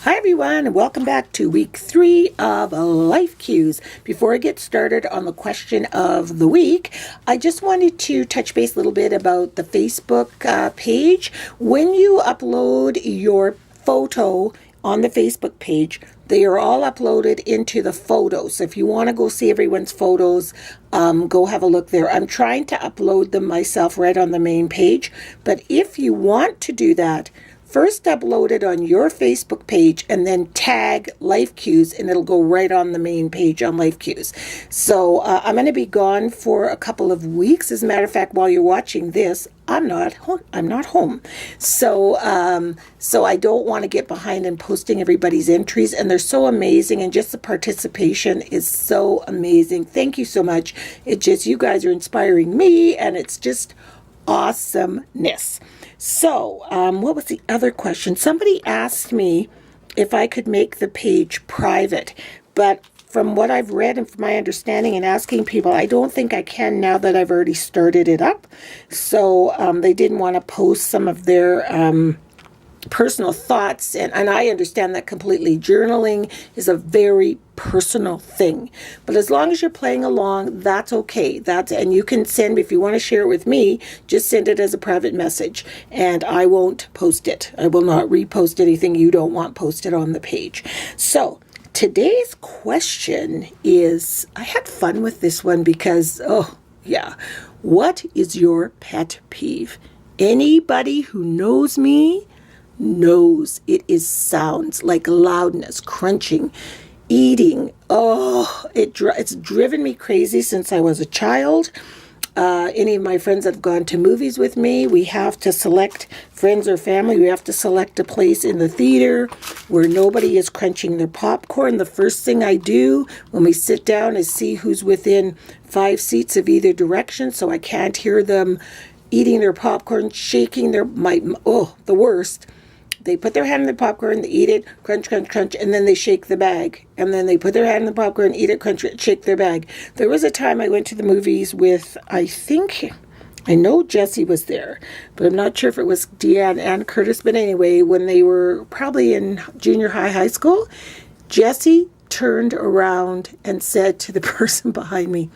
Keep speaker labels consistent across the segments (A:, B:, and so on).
A: Hi everyone, and welcome back to week 3 of Life Cues. Before I get started on the question of the week, I just wanted to touch base a little bit about the Facebook page. When you upload your photo on the Facebook page, they are all uploaded into the photos. So if you want to go see everyone's photos, go have a look there. I'm trying to upload them myself right on the main page, but if you want to do that, first upload it on your Facebook page and then tag Life Cues, and it'll go right on the main page on Life Cues. So I'm going to be gone for a couple of weeks. As a matter of fact, while you're watching this, I'm not home. So I don't want to get behind in posting everybody's entries, and they're so amazing, and just the participation is so amazing. Thank you so much. You guys are inspiring me, and it's just awesomeness. So, what was the other question? Somebody asked me if I could make the page private, but from what I've read and from my understanding and asking people, I don't think I can now that I've already started it up. So, they didn't want to post some of their personal thoughts, and I understand that completely. Journaling is a very personal thing, but as long as you're playing along, that's okay. And you can send, if you want to share it with me, just send it as a private message, and I won't post it. I will not repost anything you don't want posted on the page. So today's question is, I had fun with this one because, what is your pet peeve? Anybody who knows me knows it is sounds like loudness, crunching, eating. It's driven me crazy since I was a child. Any of my friends that have gone to movies with me, we have to select, friends or family, we have to select a place in the theater where nobody is crunching their popcorn. The first thing I do when we sit down is see who's within 5 seats of either direction, so I can't hear them eating their popcorn, shaking the worst. They put their hand in the popcorn, they eat it, crunch, crunch, crunch, and then they shake the bag. And then they put their hand in the popcorn, eat it, crunch it, shake their bag. There was a time I went to the movies with, I know Jessie was there, but I'm not sure if it was Deanne and Curtis. But anyway, when they were probably in junior high school, Jessie turned around and said to the person behind me,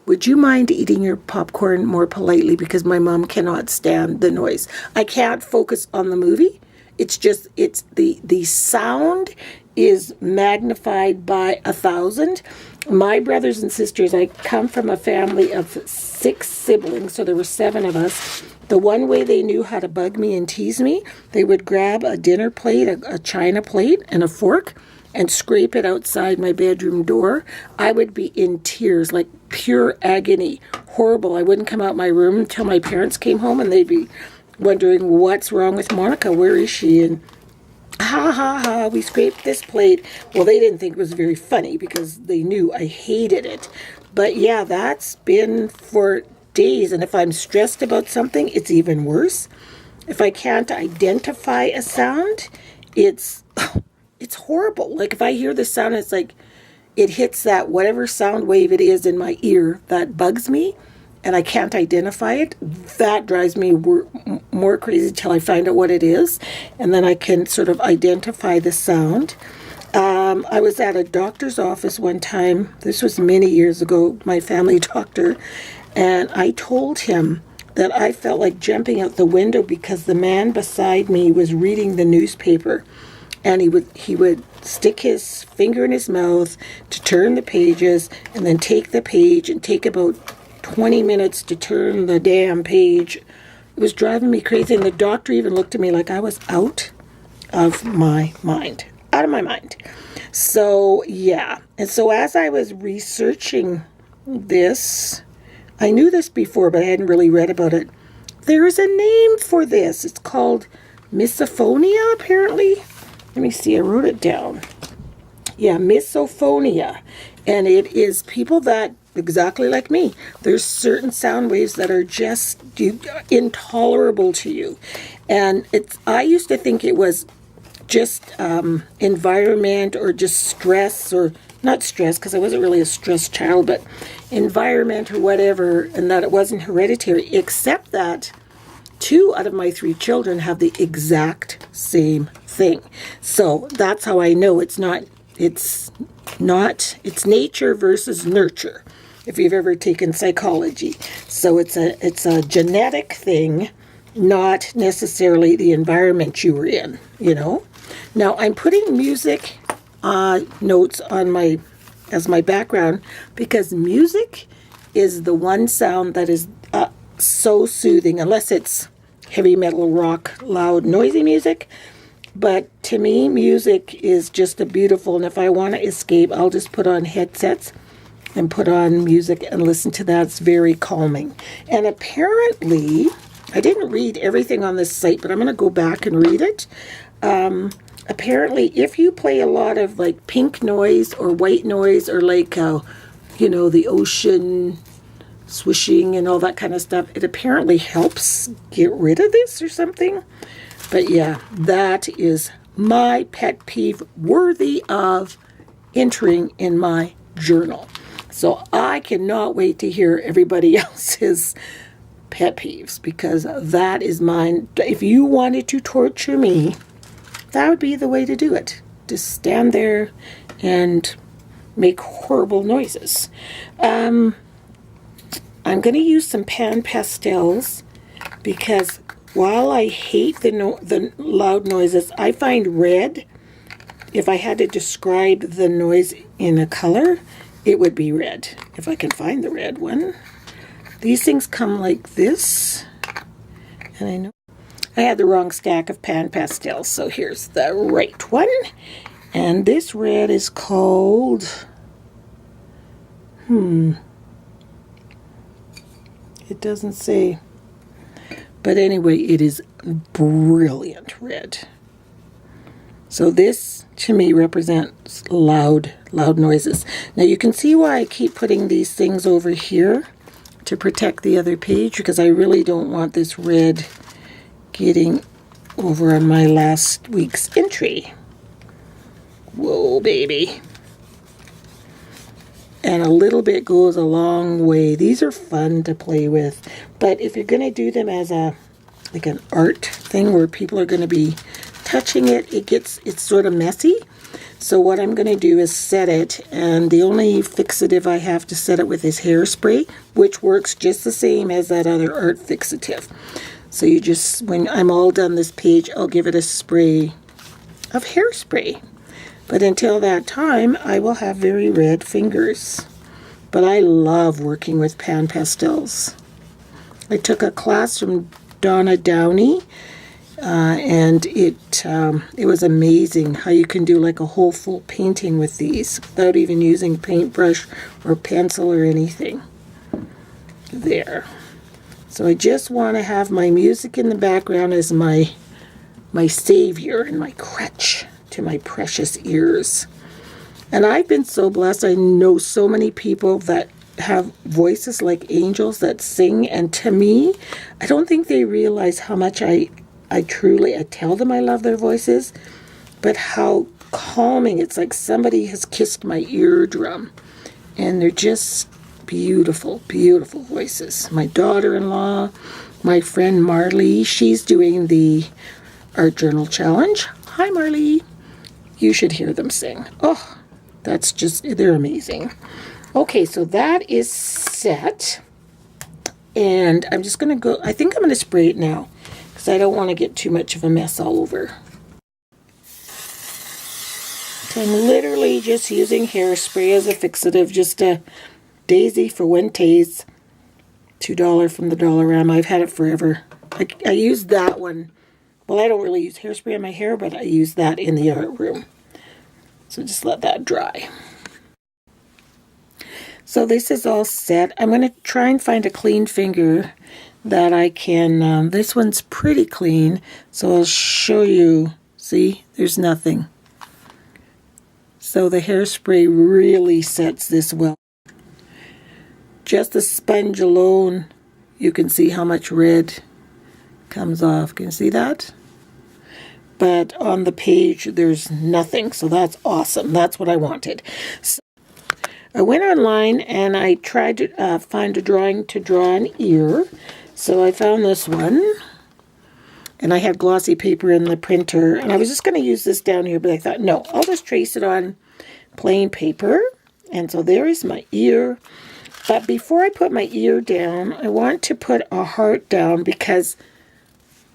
A: "Would you mind eating your popcorn more politely, because my mom cannot stand the noise." I can't focus on the movie. It's the sound is magnified by 1,000. My brothers and sisters, I come from a family of 6 siblings, so there were 7 of us. The one way they knew how to bug me and tease me, they would grab a dinner plate, a china plate, and a fork, and scrape it outside my bedroom door. I would be in tears, like pure agony, horrible. I wouldn't come out my room until my parents came home, and they'd be wondering, what's wrong with Monica? Where is she? And ha ha ha, we scraped this plate. Well, they didn't think it was very funny because they knew I hated it. But yeah, that's been for days. And if I'm stressed about something, it's even worse. If I can't identify a sound, it's horrible. Like if I hear the sound, it's like it hits that whatever sound wave it is in my ear that bugs me, and I can't identify it. That drives me more crazy till I find out what it is, and then I can sort of identify the sound. I was at a doctor's office one time. This was many years ago, my family doctor, and I told him that I felt like jumping out the window because the man beside me was reading the newspaper, and he would stick his finger in his mouth to turn the pages, and then take the page and take about 20 minutes to turn the damn page. It was driving me crazy, and the doctor even looked at me like I was out of my mind. So, yeah. And so as I was researching this, I knew this before, but I hadn't really read about it. There is a name for this. It's called misophonia, apparently. Let me see, I wrote it down. Yeah, misophonia. And it is people that, exactly like me, there's certain sound waves that are just intolerable to you. And I used to think it was just environment or just stress, or not stress because I wasn't really a stressed child, but environment or whatever, and that it wasn't hereditary, except that 2 out of my 3 children have the exact same thing. So that's how I know it's nature versus nurture, if you've ever taken psychology. So it's a genetic thing, not necessarily the environment you were in, you know. Now I'm putting music notes on as my background, because music is the one sound that is so soothing, unless it's heavy metal, rock, loud, noisy music. But to me, music is just a beautiful, and if I want to escape, I'll just put on headsets and put on music and listen to that. It's very calming. And apparently, I didn't read everything on this site, but I'm going to go back and read it. Apparently, if you play a lot of like pink noise or white noise, or like, the ocean swishing and all that kind of stuff, it apparently helps get rid of this or something. But yeah, that is my pet peeve, worthy of entering in my journal. So I cannot wait to hear everybody else's pet peeves, because that is mine. If you wanted to torture me, that would be the way to do it. Just stand there and make horrible noises. I'm going to use some pan pastels, because while I hate the loud noises, I find red, if I had to describe the noise in a color, it would be red, if I can find the red one. These things come like this, and I know I had the wrong stack of pan pastels, so here's the right one. And this red is called, it doesn't say. But anyway, it is brilliant red. So this, to me, represents loud noises. Now you can see why I keep putting these things over here to protect the other page, because I really don't want this red getting over on my last week's entry. Whoa, baby. And a little bit goes a long way. These are fun to play with. But if you're going to do them as like an art thing where people are going to be touching it, it's sort of messy. So what I'm going to do is set it, and the only fixative I have to set it with is hairspray, which works just the same as that other art fixative. So you just, when I'm all done this page, I'll give it a spray of hairspray. But until that time, I will have very red fingers. But I love working with pan pastels. I took a class from Donna Downey, and it was amazing how you can do like a whole full painting with these without even using paintbrush or pencil or anything. There. So I just want to have my music in the background as my savior and my crutch to my precious ears. And I've been so blessed. I know so many people that have voices like angels that sing, and to me, I don't think they realize how much I tell them I love their voices, but how calming. It's like somebody has kissed my eardrum, and they're just beautiful, beautiful voices. My daughter-in-law, my friend Marley, she's doing the Art Journal Challenge. Hi, Marley. You should hear them sing. Oh, they're amazing. Okay, so that is set. And I'm just going to go, I think I'm going to spray it now, because I don't want to get too much of a mess all over. So I'm literally just using hairspray as a fixative, just a Daisy for Fuentes, $2 from the Dollarama. I've had it forever. I use that one. Well, I don't really use hairspray on my hair, but I use that in the art room. So just let that dry. So this is all set. I'm going to try and find a clean finger that I can, this one's pretty clean, so I'll show you. See, there's nothing. So the hairspray really sets this well. Just the sponge alone, you can see how much red comes off. Can you see that? But on the page, there's nothing, so that's awesome. That's what I wanted. So I went online and I tried to find a drawing to draw an ear. So I found this one. And I had glossy paper in the printer, and I was just going to use this down here, but I thought, no, I'll just trace it on plain paper. And so there is my ear. But before I put my ear down, I want to put a heart down because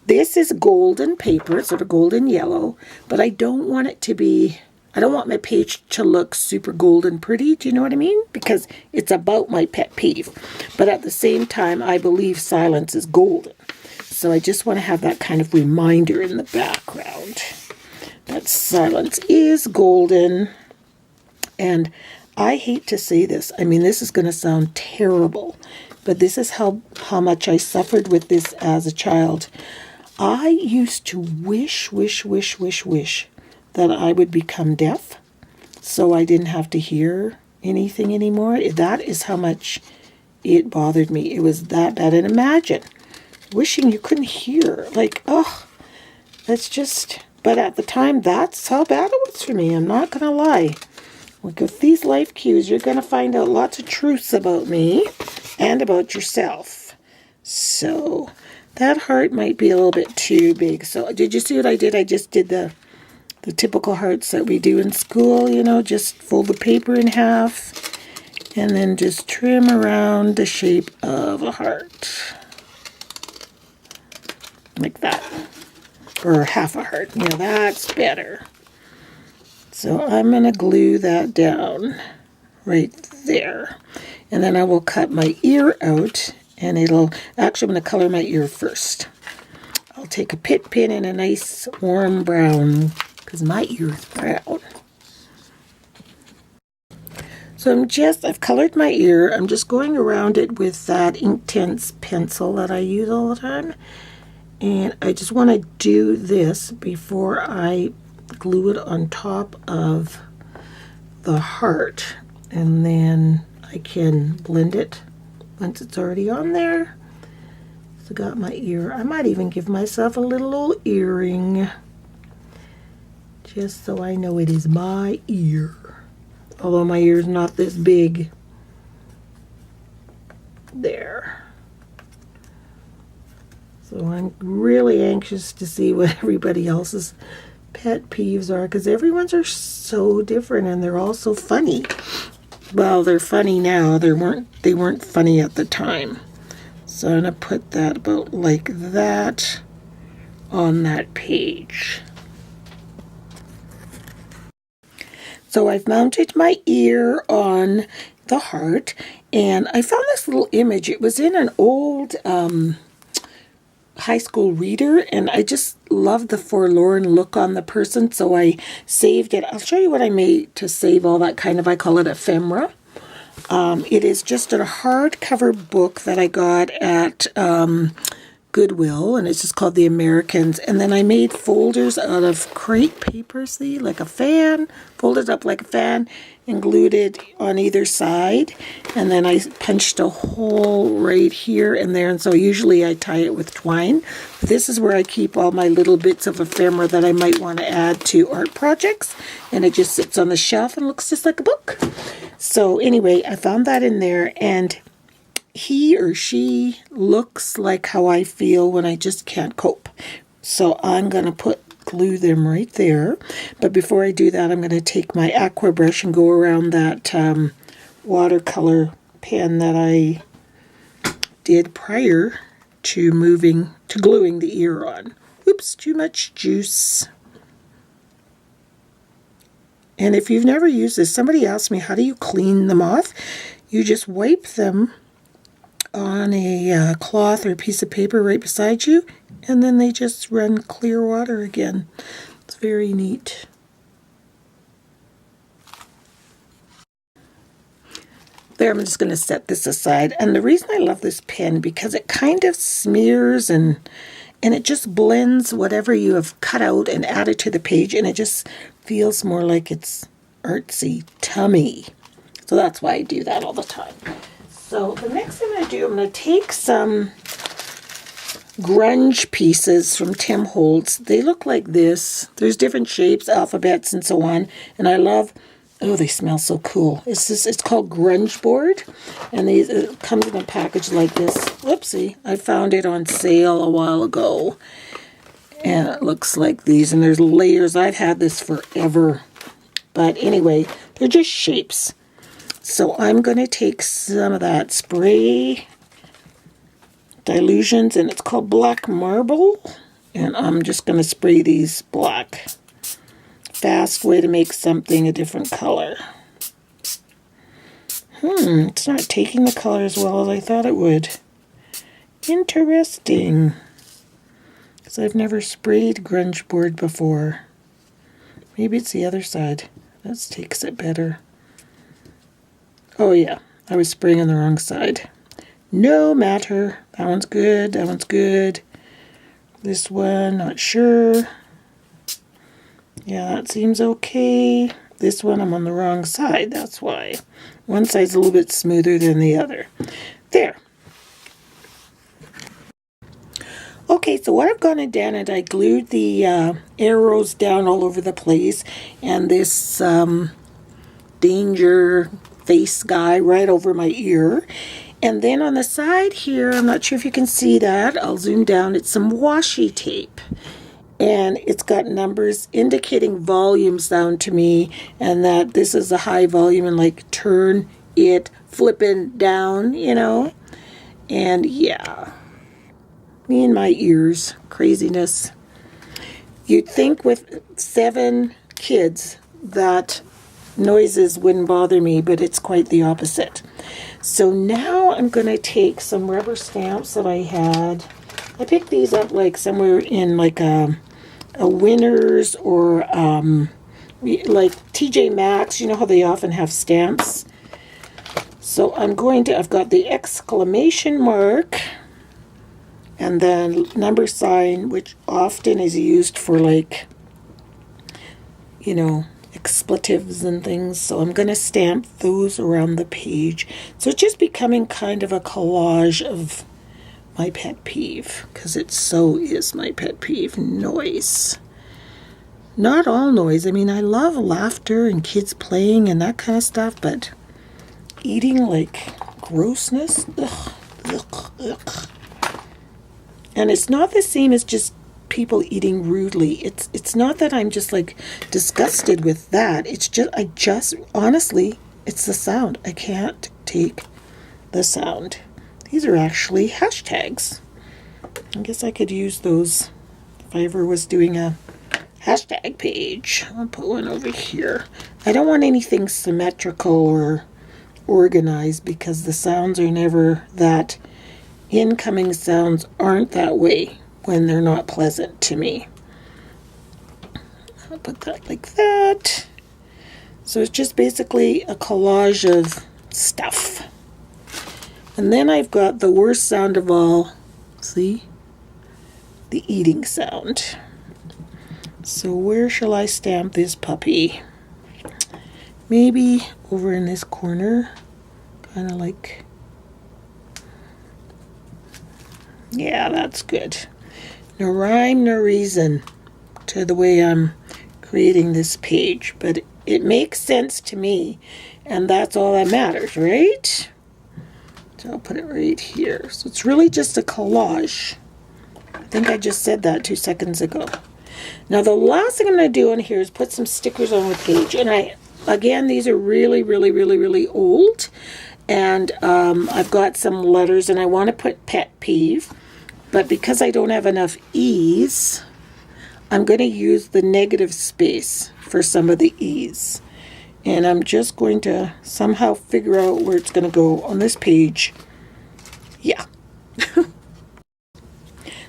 A: this is golden paper, sort of golden yellow, but I don't want it to be, I don't want my page to look super golden pretty, do you know what I mean? Because it's about my pet peeve. But at the same time, I believe silence is golden. So I just want to have that kind of reminder in the background that silence is golden. And I hate to say this. I mean, this is going to sound terrible, but this is how much I suffered with this as a child. I used to wish that I would become deaf so I didn't have to hear anything anymore. That is how much it bothered me. It was that bad. And imagine wishing you couldn't hear. Like, oh, that's just... But at the time, that's how bad it was for me. I'm not going to lie. With these life cues, you're going to find out lots of truths about me and about yourself. So that heart might be a little bit too big. So did you see what I did? I just did the typical hearts that we do in school, you know, just fold the paper in half and then just trim around the shape of a heart. Like that. Or half a heart. Yeah, that's better. So I'm going to glue that down right there. And then I will cut my ear out, and it'll, actually I'm going to color my ear first. I'll take a pit pin and a nice warm brown, because my ear is brown. So I've colored my ear. I'm just going around it with that Inktense pencil that I use all the time. And I just want to do this before I glue it on top of the heart. And then I can blend it once it's already on there. So I got my ear. I might even give myself a little old earring, just so I know it is my ear. Although my ear is not this big. There. So I'm really anxious to see what everybody else's pet peeves are, because everyone's are so different and they're all so funny. Well, they're funny now. They weren't funny at the time. So I'm going to put that about like that on that page. So I've mounted my ear on the heart, and I found this little image. It was in an old high school reader, and I just love the forlorn look on the person, so I saved it. I'll show you what I made to save all that kind of, I call it ephemera. It is just a hardcover book that I got at Goodwill, and it's just called The Americans. And then I made folders out of crepe paper, see, like a fan, folded up like a fan, and glued it on either side. And then I punched a hole right here and there, and so usually I tie it with twine. But this is where I keep all my little bits of ephemera that I might want to add to art projects, and it just sits on the shelf and looks just like a book. So anyway, I found that in there, and he or she looks like how I feel when I just can't cope. So I'm going to glue them right there. But before I do that, I'm going to take my aqua brush and go around that watercolor pen that I did prior to gluing the ear on. Oops, too much juice. And if you've never used this, somebody asked me, how do you clean them off? You just wipe them on a cloth or a piece of paper right beside you, and then they just run clear water again. It's very neat. There, I'm just going to set this aside. And the reason I love this pen, because it kind of smears and it just blends whatever you have cut out and added to the page, and it just feels more like it's artsy tummy. So that's why I do that all the time. So the next thing I'm going to do, I'm going to take some grunge pieces from Tim Holtz. They look like this. There's different shapes, alphabets, and so on. And I love, oh, they smell so cool. It's called Grunge Board. And it comes in a package like this. Whoopsie, I found it on sale a while ago. And it looks like these, and there's layers. I've had this forever. But anyway, they're just shapes. So I'm going to take some of that spray Dilutions, and it's called Black Marble. And I'm just going to spray these black. Fast way to make something a different color. It's not taking the color as well as I thought it would. Interesting. Because I've never sprayed grunge board before. Maybe it's the other side. That takes it better. Oh yeah, I was spraying on the wrong side. No matter. That one's good. That one's good. This one, not sure. Yeah, that seems okay. This one, I'm on the wrong side. That's why. One side's a little bit smoother than the other. There. Okay, so what I've gone and done is I glued the arrows down all over the place, and this danger face guy right over my ear. And then on the side here, I'm not sure if you can see that, I'll zoom down, it's some washi tape. And it's got numbers indicating volume sound to me, and that this is a high volume, and like turn it flipping down, you know. And yeah, me and my ears, craziness. You'd think with 7 kids that noises wouldn't bother me, but it's quite the opposite. So now I'm going to take some rubber stamps that I had. I picked these up like somewhere in like a Winners or like TJ Maxx. You know how they often have stamps. So I've got the exclamation mark and then number sign, which often is used for like, you know, expletives and things. So I'm going to stamp those around the page. So it's just becoming kind of a collage of my pet peeve, because it so is my pet peeve, noise. Not all noise. I mean, I love laughter and kids playing and that kind of stuff, but eating like grossness, ugh, ugh, ugh. And it's not the same as just people eating rudely. It's not that I'm just like disgusted with that. It's just honestly, it's the sound. I can't take the sound. These are actually hashtags. I guess I could use those if I ever was doing a hashtag page. I'll put one over here. I don't want anything symmetrical or organized, because the sounds are never that. Incoming sounds aren't that way when they're not pleasant to me. I'll put that like that. So it's just basically a collage of stuff. And then I've got the worst sound of all. See? The eating sound. So where shall I stamp this puppy? Maybe over in this corner. Kind of like... Yeah, that's good. No rhyme, no reason to the way I'm creating this page. But it makes sense to me. And that's all that matters, right? So I'll put it right here. So it's really just a collage. I think I just said that 2 seconds ago. Now the last thing I'm going to do on here is put some stickers on the page. And again, these are really, really, really, really old. And I've got some letters, and I want to put pet peeve. But because I don't have enough E's, I'm going to use the negative space for some of the E's. And I'm just going to somehow figure out where it's going to go on this page. Yeah.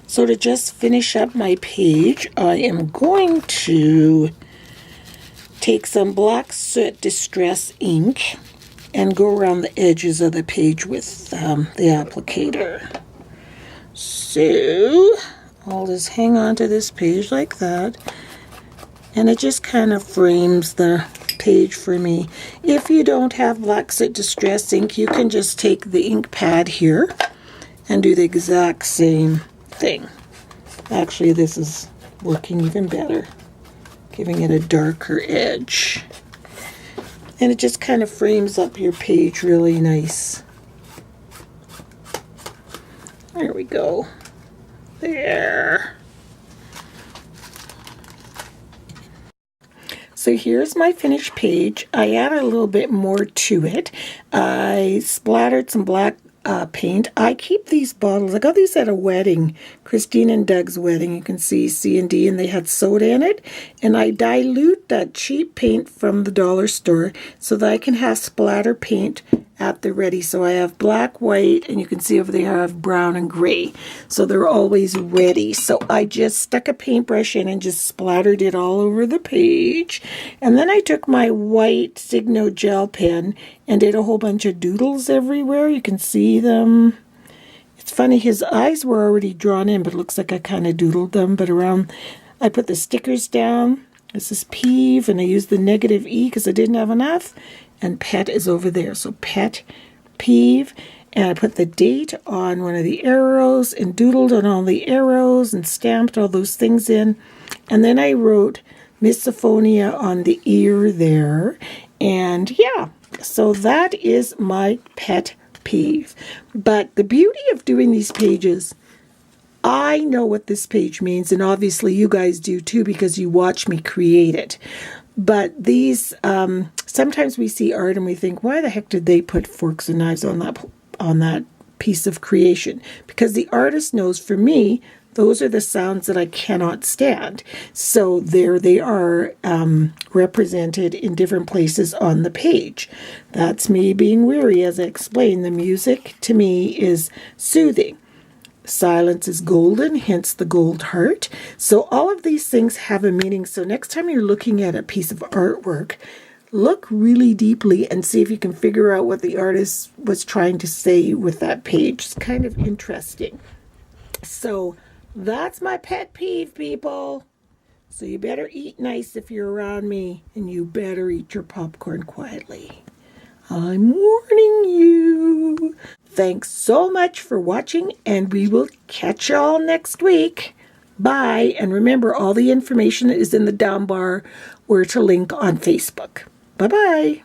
A: So to just finish up my page, I am going to take some black soot distress ink and go around the edges of the page with the applicator. So I'll just hang on to this page like that, and it just kind of frames the page for me. If you don't have black soot distress ink, you can just take the ink pad here and do the exact same thing. Actually, this is working even better, giving it a darker edge. And it just kind of frames up your page really nice. There we go. There. So here's my finished page. I added a little bit more to it. I splattered some black paint. I keep these bottles. I got these at a wedding, Christine and Doug's wedding. You can see C&D, and they had soda in it. And I dilute that cheap paint from the dollar store so that I can have splatter paint at the ready. So I have black, white, and you can see over there I have brown and gray. So they're always ready. So I just stuck a paintbrush in and just splattered it all over the page. And then I took my white Signo gel pen and did a whole bunch of doodles everywhere. You can see them. It's funny, his eyes were already drawn in, but it looks like I kind of doodled them. But around, I put the stickers down. This is peeve, and I used the negative E because I didn't have enough. And pet is over there. So pet, peeve. And I put the date on one of the arrows and doodled on all the arrows and stamped all those things in. And then I wrote misophonia on the ear there. And yeah, so that is my pet peeve. But the beauty of doing these pages, I know what this page means, and obviously you guys do too because you watch me create it. But these, sometimes we see art and we think, why the heck did they put forks and knives on that piece of creation? Because the artist knows, for me, those are the sounds that I cannot stand. So there they are, represented in different places on the page. That's me being weary. As I explained, the music to me is soothing. Silence is golden, hence the gold heart. So all of these things have a meaning. So next time you're looking at a piece of artwork, look really deeply and see if you can figure out what the artist was trying to say with that page. It's kind of interesting. So that's my pet peeve, people. So you better eat nice if you're around me, and you better eat your popcorn quietly. I'm warning you. Thanks so much for watching, and we will catch y'all next week. Bye. And remember, all the information is in the down bar where to link on Facebook. Bye-bye.